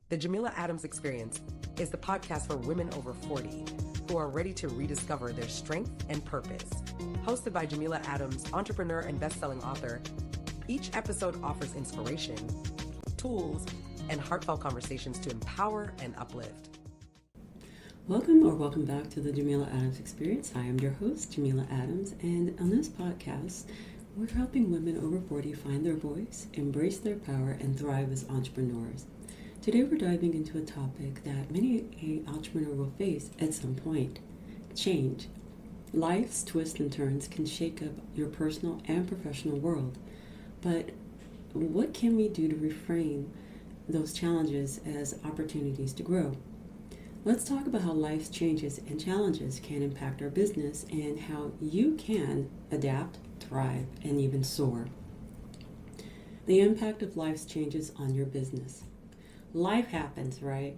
The Jameela Adams Experience is the podcast for women over 40 who are ready to rediscover their strength and purpose. Hosted by Jameela Adams, entrepreneur and best-selling author, each episode offers inspiration, tools, and heartfelt conversations to empower and uplift. Welcome back to the Jameela Adams Experience. I am your host, Jameela Adams, and on this podcast, we're helping women over 40 find their voice, embrace their power, and thrive as entrepreneurs. Today we're diving into a topic that many an entrepreneur will face at some point: change. Life's twists and turns can shake up your personal and professional world, but what can we do to reframe those challenges as opportunities to grow? Let's talk about how life's changes and challenges can impact our business and how you can adapt, thrive, and even soar. The impact of life's changes on your business. Life happens, right?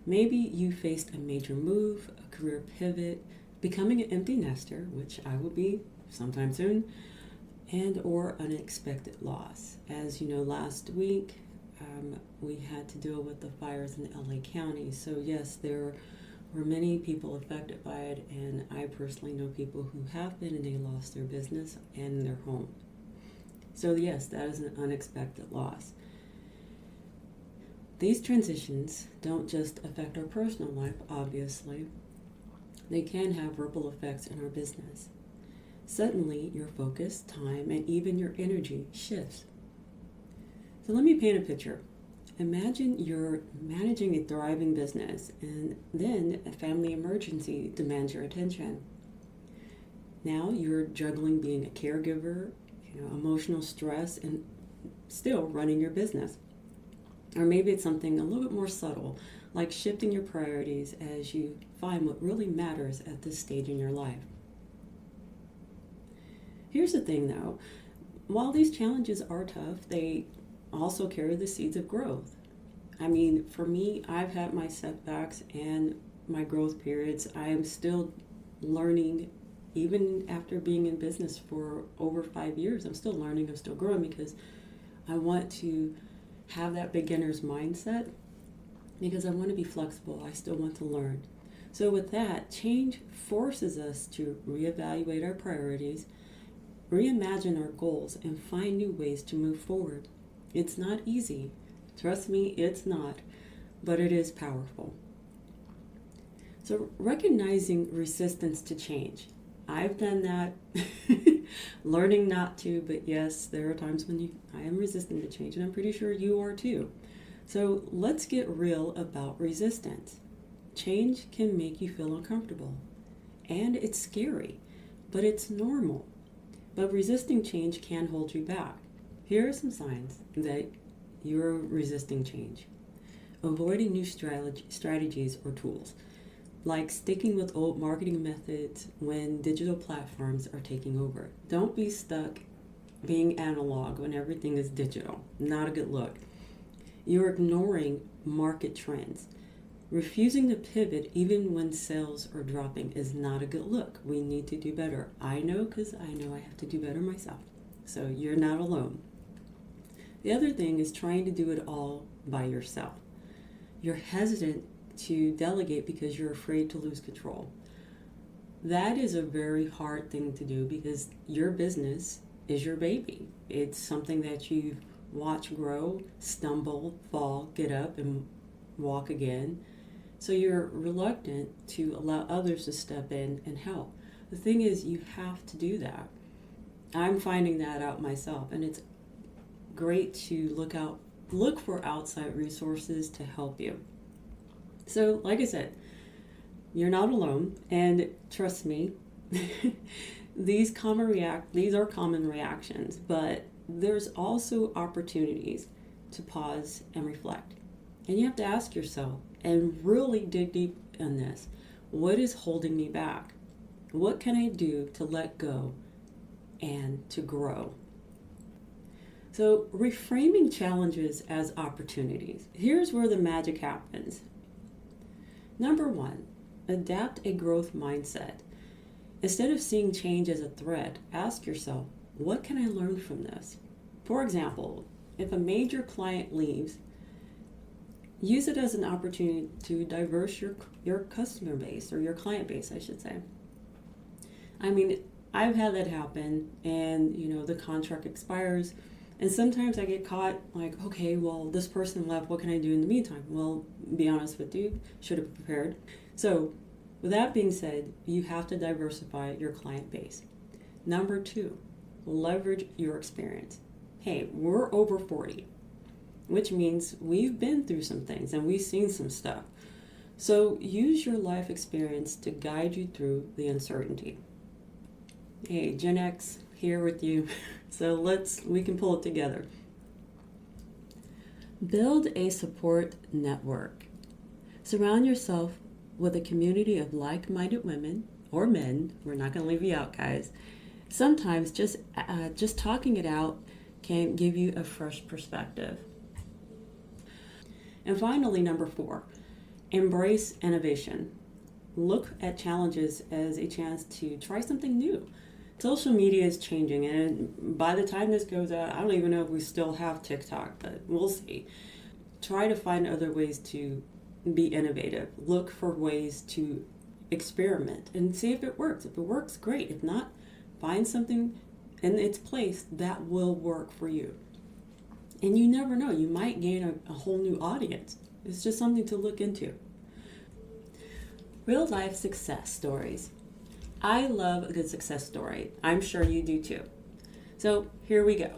Maybe you faced a major move, a career pivot, becoming an empty nester, which I will be sometime soon, and or unexpected loss. As you know, last week we had to deal with the fires in LA County. So yes, there were many people affected by it, and I personally know people who have been and they lost their business and their home. So yes, that is an unexpected loss. These transitions don't just affect our personal life, obviously. They can have ripple effects in our business. Suddenly, your focus, time, and even your energy shifts. So let me paint a picture. Imagine you're managing a thriving business, and then a family emergency demands your attention. Now you're juggling being a caregiver, emotional stress, and still running your business. Or maybe it's something a little bit more subtle, like shifting your priorities as you find what really matters at this stage in your life. Here's the thing though, while these challenges are tough, they also carry the seeds of growth. I mean, for me, I've had my setbacks and my growth periods. I am still learning, even after being in business for over 5 years. I'm still learning, I'm still growing, because I want to have that beginner's mindset, because I want to be flexible. I still want to learn. So with that, change forces us to reevaluate our priorities, reimagine our goals, and find new ways to move forward. It's not easy. Trust me, it's not, but it is powerful. So recognizing resistance to change. I've done that, learning not to, but yes, there are times when I am resistant to change, and I'm pretty sure you are too. So let's get real about resistance. Change can make you feel uncomfortable, and it's scary, but it's normal. But resisting change can hold you back. Here are some signs that you're resisting change. Avoiding new strategies or tools, like sticking with old marketing methods when digital platforms are taking over. Don't be stuck being analog when everything is digital. Not a good look. You're ignoring market trends. Refusing to pivot even when sales are dropping is not a good look. We need to do better. I know, because I know I have to do better myself. So you're not alone. The other thing is trying to do it all by yourself. You're hesitant to delegate because you're afraid to lose control. That is a very hard thing to do, because your business is your baby. It's something that you watch grow, stumble, fall, get up, and walk again. So you're reluctant to allow others to step in and help. The thing is, you have to do that. I'm finding that out myself, and it's great to look for outside resources to help you. So, like I said, you're not alone, and trust me, these are common reactions, but there's also opportunities to pause and reflect. And you have to ask yourself and really dig deep in this. What is holding me back? What can I do to let go and to grow? So, reframing challenges as opportunities. Here's where the magic happens. Number 1, adapt a growth mindset. Instead of seeing change as a threat, ask yourself, what can I learn from this? For example, if a major client leaves, use it as an opportunity to diverse your customer base, or your client base, I should say. I mean, I've had that happen, and the contract expires, and sometimes I get caught like, okay, well, this person left, what can I do in the meantime? Well, be honest with you, should have prepared. So with that being said, you have to diversify your client base. Number 2, leverage your experience. Hey, we're over 40, which means we've been through some things and we've seen some stuff. So use your life experience to guide you through the uncertainty. Hey, Gen X here with you. So we can pull it together. Build a support network. Surround yourself with a community of like-minded women or men. We're not going to leave you out, guys. Sometimes just talking it out can give you a fresh perspective. And finally, number 4, embrace innovation. Look at challenges as a chance to try something new. Social media is changing, and by the time this goes out, I don't even know if we still have TikTok, but we'll see. Try to find other ways to be innovative. Look for ways to experiment and see if it works. If it works, great. If not, find something in its place that will work for you. And you never know, you might gain a whole new audience. It's just something to look into. Real life success stories. I love a good success story. I'm sure you do too. So here we go.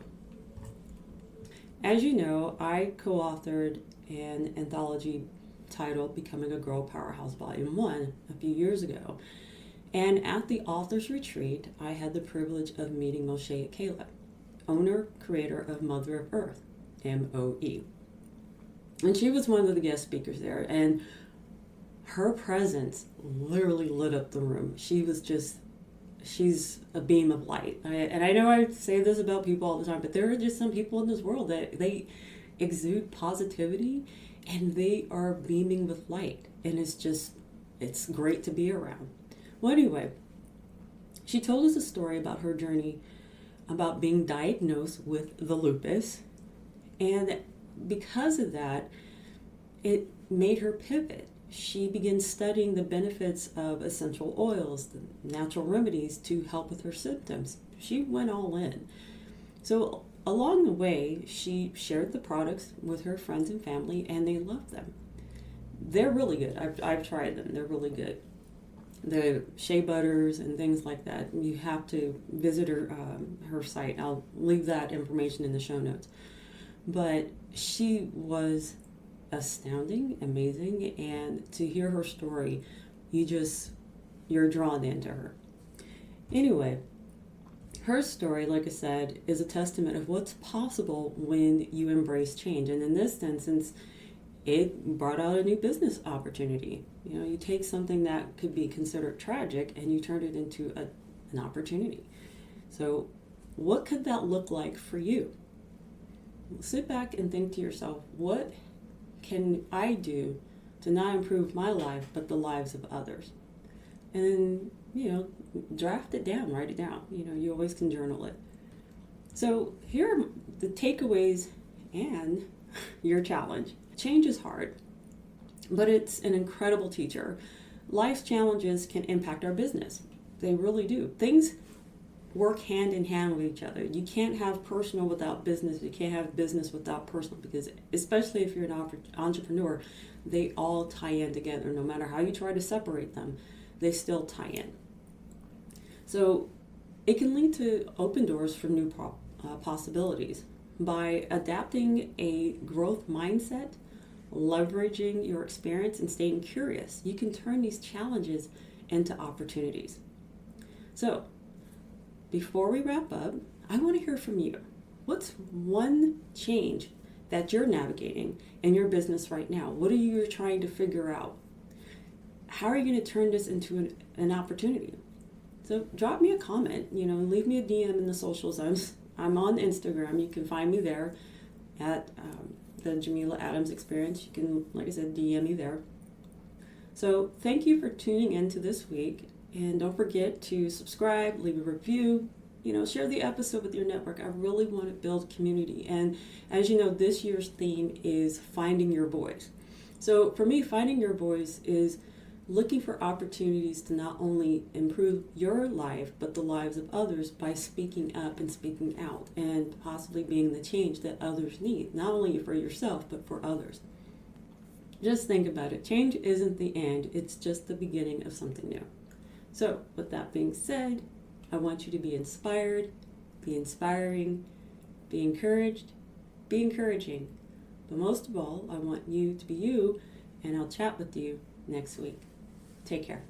As you know, I co-authored an anthology titled Becoming a Girl Powerhouse Volume 1 a few years ago. And at the author's retreat, I had the privilege of meeting Moshe Kayla, owner, creator of Mother of Earth, MOE. And she was one of the guest speakers there, and her presence literally lit up the room. She's a beam of light. And I know I say this about people all the time, but there are just some people in this world that they exude positivity and they are beaming with light. And it's great to be around. Well, anyway, she told us a story about her journey about being diagnosed with the lupus. And because of that, it made her pivot. She began studying the benefits of essential oils, the natural remedies to help with her symptoms. She went all in. So along the way, she shared the products with her friends and family, and they loved them. They're really good. I've tried them. They're really good. The shea butters and things like that. You have to visit her site. I'll leave that information in the show notes. But she was astounding, amazing, and to hear her story, you're drawn into her. Anyway, her story, like I said, is a testament of what's possible when you embrace change. And in this instance, it brought out a new business opportunity. You take something that could be considered tragic and you turn it into an opportunity. So what could that look like for you? Sit back and think to yourself, what can I do to not improve my life, but the lives of others? And draft it down, write it down. You always can journal it. So here are the takeaways and your challenge. Change is hard, but it's an incredible teacher. Life's challenges can impact our business. They really do. Things work hand in hand with each other. You can't have personal without business. You can't have business without personal, because especially if you're an entrepreneur, they all tie in together. No matter how you try to separate them, they still tie in. So it can lead to open doors for new possibilities. By adapting a growth mindset, leveraging your experience, and staying curious, you can turn these challenges into opportunities. So before we wrap up, I want to hear from you. What's one change that you're navigating in your business right now? What are you trying to figure out? How are you going to turn this into an opportunity? So drop me a comment, leave me a DM in the socials. I'm on Instagram. You can find me there at the Jameela Adams Experience. You can, like I said, DM me there. So thank you for tuning in to this week. And don't forget to subscribe, leave a review, share the episode with your network. I really want to build community. And as you know, this year's theme is finding your voice. So for me, finding your voice is looking for opportunities to not only improve your life, but the lives of others by speaking up and speaking out and possibly being the change that others need, not only for yourself, but for others. Just think about it. Change isn't the end. It's just the beginning of something new. So with that being said, I want you to be inspired, be inspiring, be encouraged, be encouraging. But most of all, I want you to be you, and I'll chat with you next week. Take care.